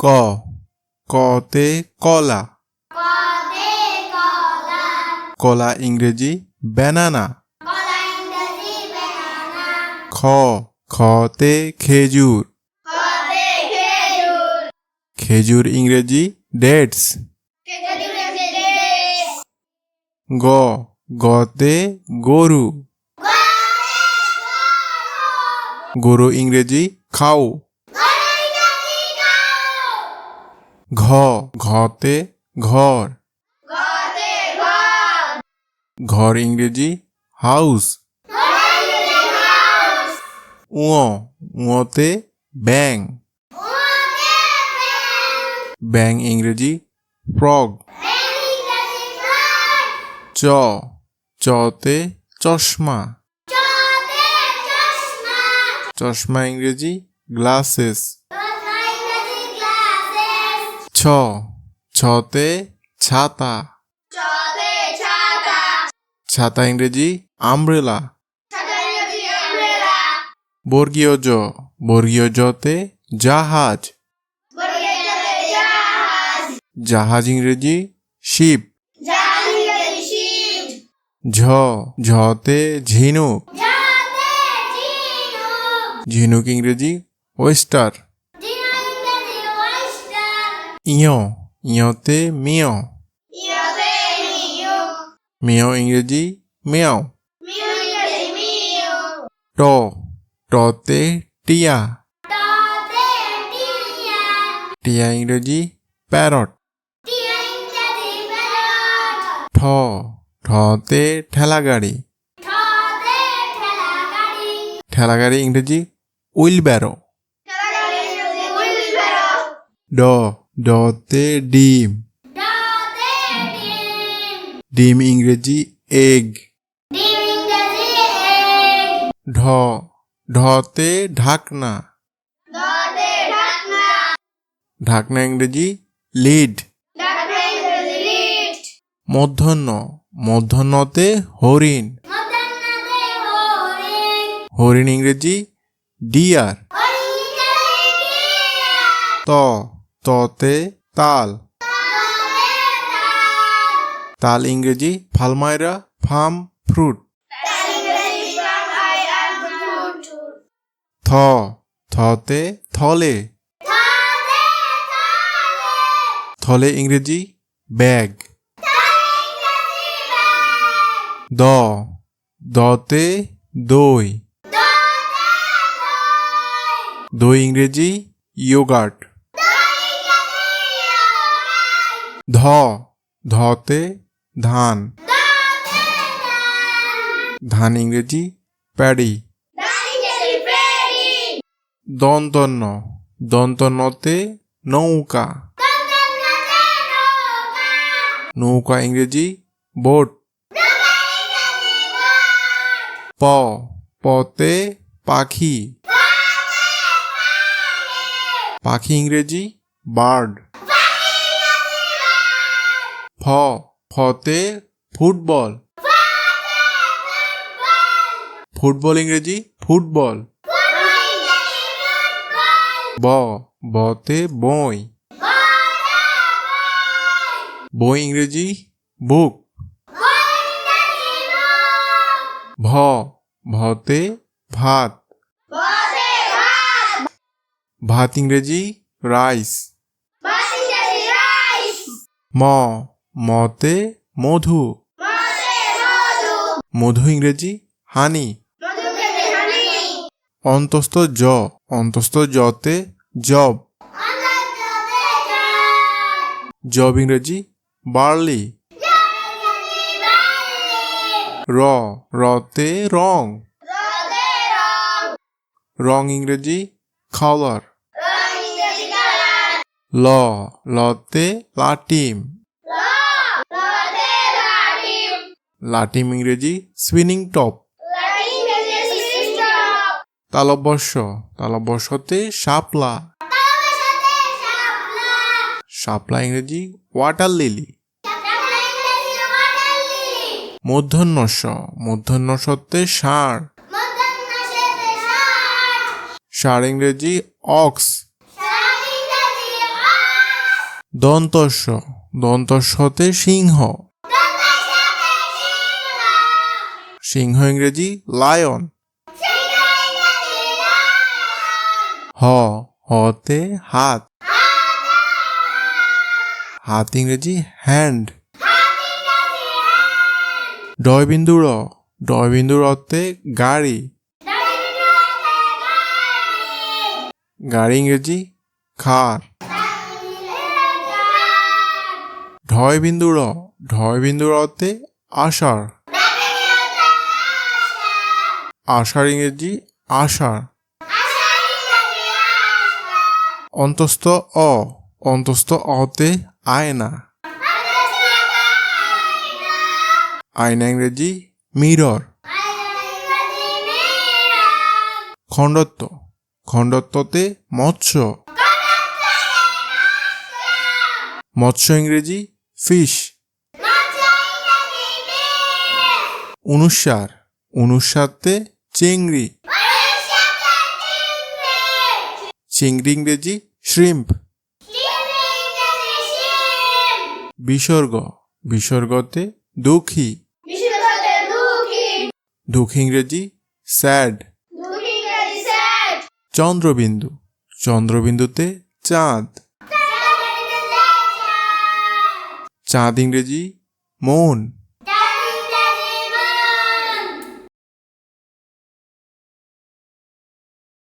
ক কতে কলা। কলা ইংরেজি ব্যানানা। খ খতে খেজুর। খেজুর ইংরেজি ডেটস। গ গতে গরু। গরু ইংরেজি খাও। ঘ ঘতে ঘর। ঘর ইংরেজি হাউস। উঁতে ব্যাং। ব্যাং ইংরেজি ফ্রগ। চ চতে চশমা। চশমা ইংরেজি গ্লাসেস। ছ ছতে ছাতা। ছাতা ইংরেজি আমব্রেলা। বর্গীয় জ বর্গীয় জতে জাহাজ। জাহাজ ইংরেজি শিপ। ঝ ঝতে ঝিনুক। ঝিনুক ইংরেজি ওয়েস্টার। ইয় ইয়তে মিয়। মিয় ইংরেজি মেয়াও। ট টতে টিয়া। টিয়া ইংরেজি প্যারট। ঠ ঠতে ঠেলাগাড়ি। ঠেলাগাড়ি ইংরেজি হুইলব্যারো। ড ডতে ডিম। ডিম ইংরেজি এগ। ঢ ঢতে ঢাকনা। ঢাকনা ইংরেজি লিড। মূর্ধন্য মূর্ধন্যতে হরিণ। হরিণ ইংরেজি ডিয়ার। ত ততে তাল। তাল ইংরেজি ফালমাইরা ফার্ম ফ্রুট। থ থতে থলে। থলে ইংরেজি ব্যাগ। দ দতে দই। দই ইংরেজি ইয়োগার্ট। ধ ধতে ধান। ধান ইংরেজি প্যাডি। দন্তন্য দন্তন্যতে নৌকা। নৌকা ইংরেজি বোট। প পতে পাখি। পাখি ইংরেজি বার্ড। ফ ফতে ফুটবল। ফুটবল ইংরেজি ফুটবল। ব বতে বই। বই ইংরেজি বুক। ভ ভতে ভাত। ভাত ইংরেজি রাইস। ম মতে মধু। মধু ইংরেজি হানি। অন্তস্থ জ অন্তস্থ জতে জব। জব ইংরেজি বার্লি। র রতে রং। রং ইংরেজি কালার। ল লতে লাটিম। লাটিম ইংরেজি সুইনিং টপ। তালব্যস্য তালব্যস্যতে শাপলা। শাপলা ইংরেজি ওয়াটার লিলি। মূর্ধন্যস্য মূর্ধন্যস্যতে ষাঁড়। ষাঁড় ইংরেজি অক্স। দন্তস্ব দন্তস্বতে সিংহ। সিংহ ইংরেজি লায়ন। হতে হাত। হাত ইংরেজি হ্যান্ড। ডয়বিন্দু রতে গাড়ি। গাড়ি ইংরেজি কার। ঢয়বিন্দু রতে আষাঢ়। আষাঢ় ইংরেজি আষাঢ়। অন্তস্থ অতে আয়না। আয়না ইংরেজি মিরর। খণ্ডত্বতে মৎস্য। মৎস্য ইংরেজি ফিশ। অনুস্বারতে চিংড়ি। চিংড়ি ইংরেজি শ্রিম্প। বিসর্গতে দুঃখী। দুঃখী ইংরেজি স্যাড। চন্দ্রবিন্দুতে চাঁদ। চাঁদ ইংরেজি মুন।